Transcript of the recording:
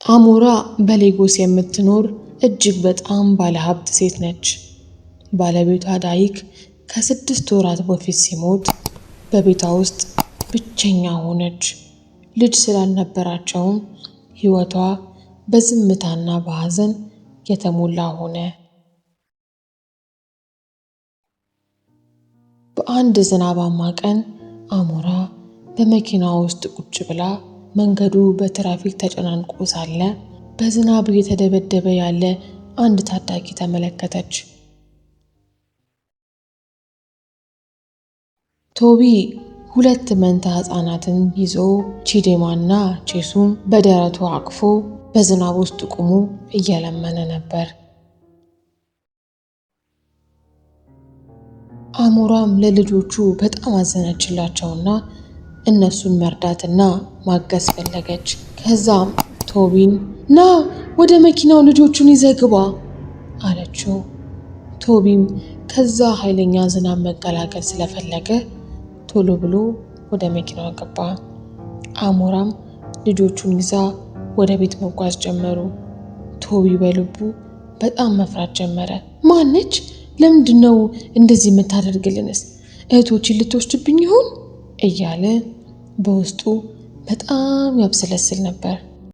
አሞራ በሌጎስ የምትኖር እጅግ በጣም ባለሀብት ሴት ነች። ባለቤቷ ዳይክ ከ6 ወራት በፊት ሲሞት በቤቷ ውስጥ ብቸኛ ሆነች። ልጅ ስላልነበራቸውም ሕይወቷ በዝምታና በሐዘን የተሞላ ሆነ። በአንድ ዝናባማ ቀን አሞራ በመኪና ውስጥ ቁጭ ብላ መንገዱ በትራፊክ ተጨናንቆ ሳለ በዝናብ እየተደበደበ ያለ አንድ ታዳጊ ተመለከተች። ቶቢ 2 መንታ ሕፃናትን ይዞ ቺዴማና ቼሱን በደረቱ አቅፎ በዝናብ ውስጥ ቆሞ እየለመነ ነበር። አሞራም ለልጆቹ በጣም አዘነችላቸውና እነሱን መርዳትና ማገዝ ፈለገች። ከዛም ቶቢን ና ወደ መኪናው ልጆቹን ይዘህ ግባ አለችው። ቶቢም ከዛ ኃይለኛ ዝናብ መገላገል ስለፈለገ ቶሎ ብሎ ወደ መኪናው ገባ። አሞራም ልጆቹን ይዛ ወደ ቤት መጓዝ ጀመሩ። ቶቢ በልቡ በጣም መፍራት ጀመረ። ማነች? ለምንድነው እንደዚህ የምታደርግልንስ? እህቶችን ልትወስድብኝ ይሆን እያለ በውስጡ በጣም ያብሰለስል ነበር።